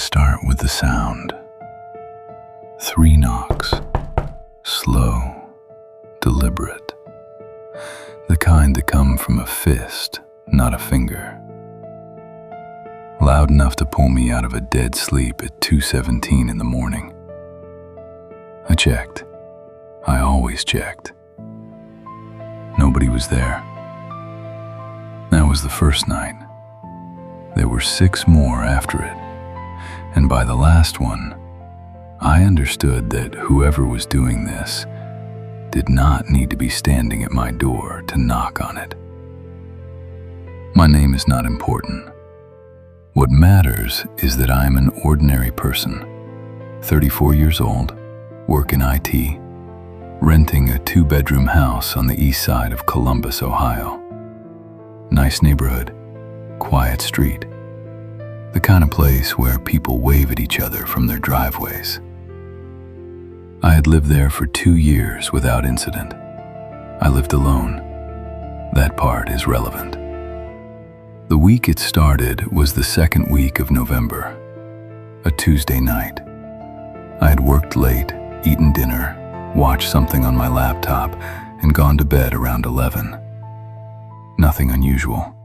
start with the sound. 3 knocks. Slow, deliberate. The kind that come from a fist, not a finger. Loud enough to pull me out of a dead sleep at 2:17 in the morning. I checked. I always checked. Nobody was there. That was the first night. There were 6 more after it, and by the last one, I understood that whoever was doing this did not need to be standing at my door to knock on it. My name is not important. What matters is that I am an ordinary person, 34 years old, work in IT, renting a 2-bedroom house on the east side of Columbus, Ohio. Nice neighborhood, quiet street, the kind of place where people wave at each other from their driveways. I had lived there for 2 years without incident. I lived alone. That part is relevant. The week it started was the 2nd week of November, a Tuesday night. I had worked late, eaten dinner, watched something on my laptop, and gone to bed around 11. Nothing unusual,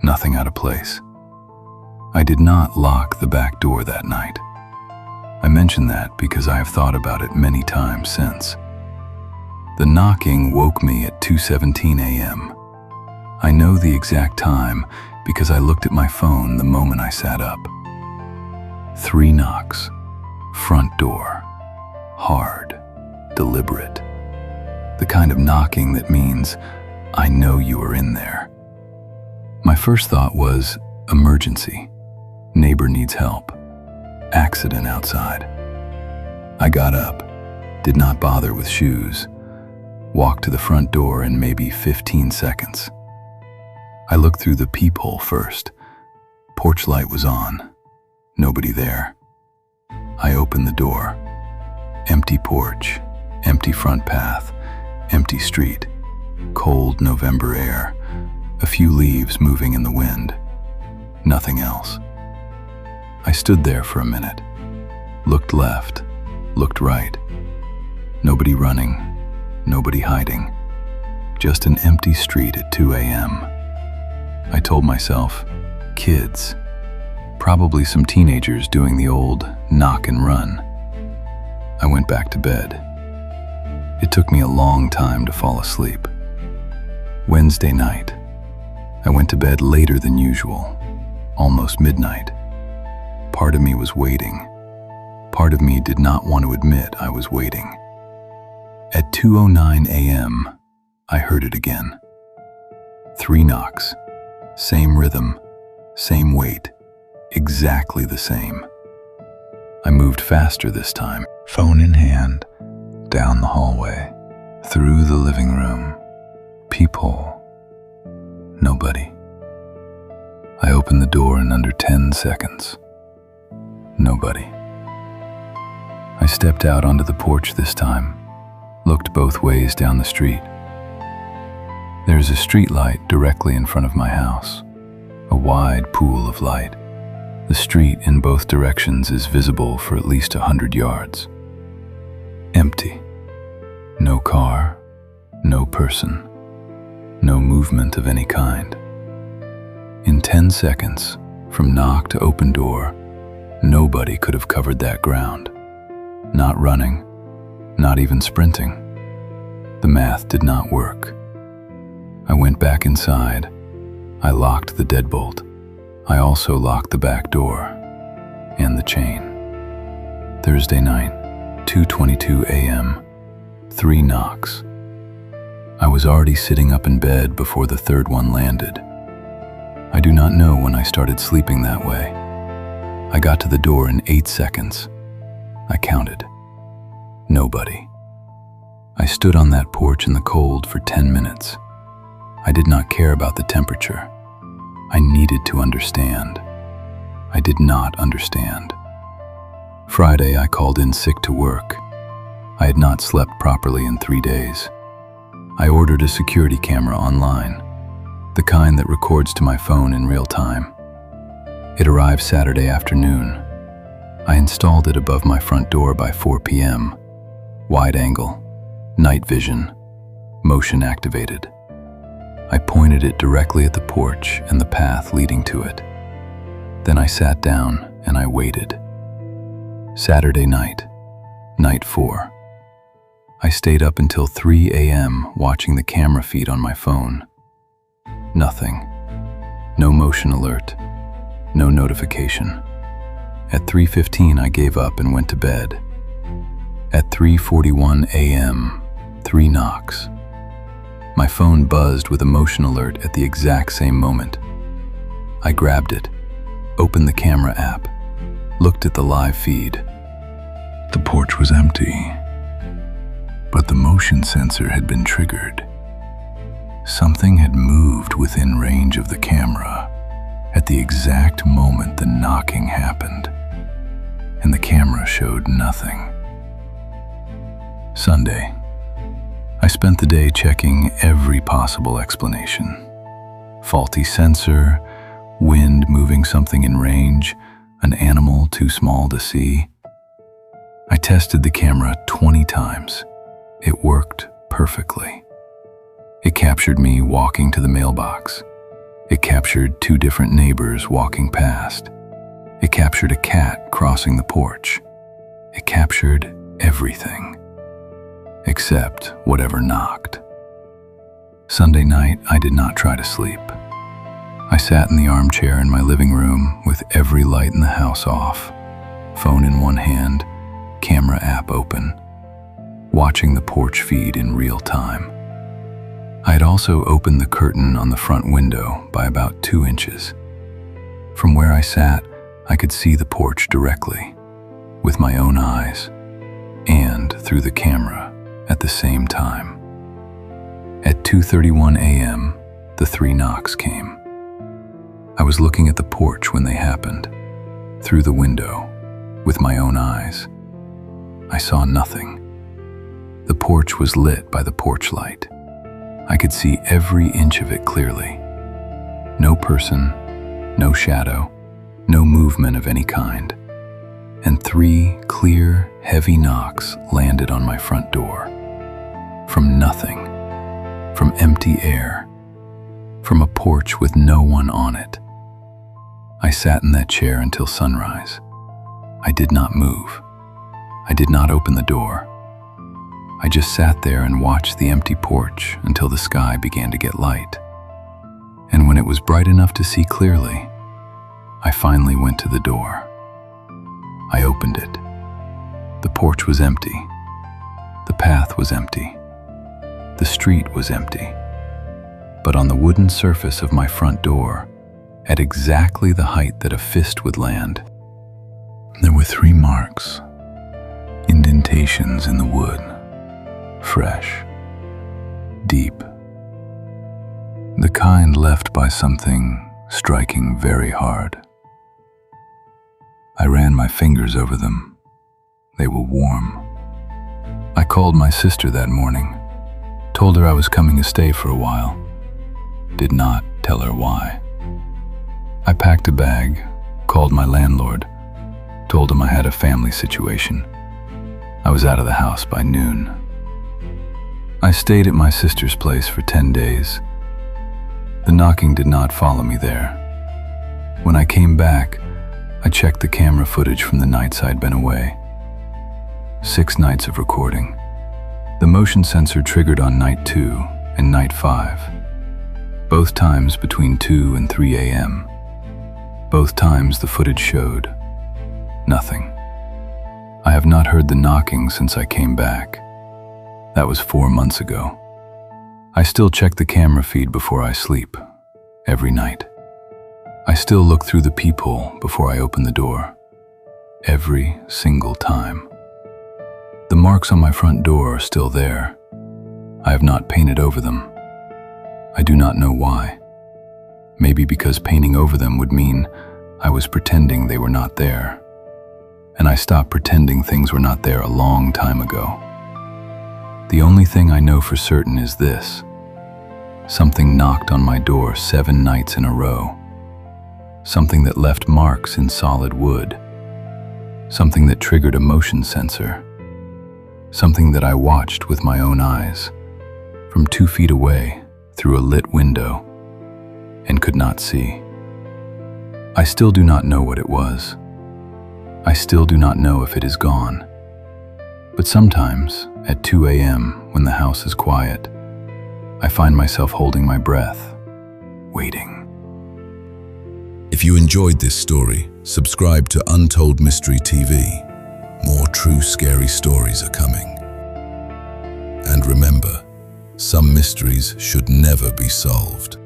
nothing out of place. I did not lock the back door that night. I mention that because I have thought about it many times since. The knocking woke me at 2:17 a.m. I know the exact time because I looked at my phone the moment I sat up. 3 knocks, front door, hard, deliberate. The kind of knocking that means, I know you are in there. My first thought was, emergency. Neighbor needs help. Accident outside. I got up, did not bother with shoes, walked to the front door in maybe 15 seconds. I looked through the peephole first. Porch light was on. Nobody there. I opened the door. Empty porch, empty front path, empty street, cold November air, a few leaves moving in the wind. Nothing else. I stood there for a minute, looked left, looked right. Nobody running, nobody hiding. Just an empty street at 2 a.m. I told myself, kids, probably some teenagers doing the old knock and run. I went back to bed. It took me a long time to fall asleep. Wednesday night. I went to bed later than usual, almost midnight. Part of me was waiting. Part of me did not want to admit I was waiting. At 2:09 a.m., I heard it again. 3 knocks, same rhythm, same weight, exactly the same. I moved faster this time, phone in hand, down the hallway, through the living room, peephole. Nobody. I opened the door in under 10 seconds. Nobody. I stepped out onto the porch this time, looked both ways down the street. There's a street light directly in front of my house, a wide pool of light. The street in both directions is visible for at least 100 yards. Empty. No car, no person, no movement of any kind. In 10 seconds, from knock to open door, nobody could have covered that ground. Not running, not even sprinting. The math did not work. I went back inside. I locked the deadbolt. I also locked the back door and the chain. Thursday night, 2:22 a.m., 3 knocks. I was already sitting up in bed before the third one landed. I do not know when I started sleeping that way. I got to the door in 8 seconds. I counted. Nobody. I stood on that porch in the cold for 10 minutes. I did not care about the temperature. I needed to understand. I did not understand. Friday, I called in sick to work. I had not slept properly in 3 days. I ordered a security camera online, the kind that records to my phone in real time. It arrived Saturday afternoon. I installed it above my front door by 4 p.m. Wide angle, night vision, motion activated. I pointed it directly at the porch and the path leading to it. Then I sat down and I waited. Saturday night, night 4. I stayed up until 3 a.m. watching the camera feed on my phone. Nothing. No motion alert. No notification. At 3:15 I gave up and went to bed. At 3:41 a.m., 3 knocks. My phone buzzed with a motion alert at the exact same moment. I grabbed it, opened the camera app, looked at the live feed. The porch was empty, but the motion sensor had been triggered. Something had moved within range of the camera at the exact moment the knocking happened, and the camera showed nothing. Sunday. I spent the day checking every possible explanation. Faulty sensor, wind moving something in range, an animal too small to see. I tested the camera 20 times. It worked perfectly. It captured me walking to the mailbox. It captured 2 different neighbors walking past. It captured a cat crossing the porch. It captured everything, except whatever knocked. Sunday night, I did not try to sleep. I sat in the armchair in my living room with every light in the house off, phone in one hand, camera app open, watching the porch feed in real time. I had also opened the curtain on the front window by about 2 inches. From where I sat, I could see the porch directly, with my own eyes, and through the camera at the same time. At 2:31 a.m., the 3 knocks came. I was looking at the porch when they happened, through the window, with my own eyes. I saw nothing. The porch was lit by the porch light. I could see every inch of it clearly. No person, no shadow, no movement of any kind. And 3 clear, heavy knocks landed on my front door. From nothing, from empty air, from a porch with no one on it. I sat in that chair until sunrise. I did not move. I did not open the door. I just sat there and watched the empty porch until the sky began to get light. And when it was bright enough to see clearly, I finally went to the door. I opened it. The porch was empty. The path was empty. The street was empty. But on the wooden surface of my front door, at exactly the height that a fist would land, there were 3 marks, indentations in the wood, fresh, deep, the kind left by something striking very hard. I ran my fingers over them. They were warm. I called my sister that morning, told her I was coming to stay for a while. Did not tell her why. I packed a bag, called my landlord, told him I had a family situation. I was out of the house by noon. I stayed at my sister's place for 10 days. The knocking did not follow me there. When I came back, I checked the camera footage from the nights I'd been away. 6 nights of recording. The motion sensor triggered on night 2 and night 5. Both times between 2 and 3 a.m. Both times the footage showed nothing. I have not heard the knocking since I came back. That was 4 months ago. I still check the camera feed before I sleep, every night. I still look through the peephole before I open the door, every single time. The marks on my front door are still there. I have not painted over them. I do not know why. Maybe because painting over them would mean I was pretending they were not there. And I stopped pretending things were not there a long time ago. The only thing I know for certain is this. Something knocked on my door 7 nights in a row. Something that left marks in solid wood. something that triggered a motion sensor, something that I watched with my own eyes, from 2 feet away through a lit window, and could not see. I still do not know what it was. I still do not know if it is gone. But sometimes, at 2 a.m., when the house is quiet, I find myself holding my breath, waiting. If you enjoyed this story, subscribe to Untold Mystery TV. More true scary stories are coming. And remember, some mysteries should never be solved.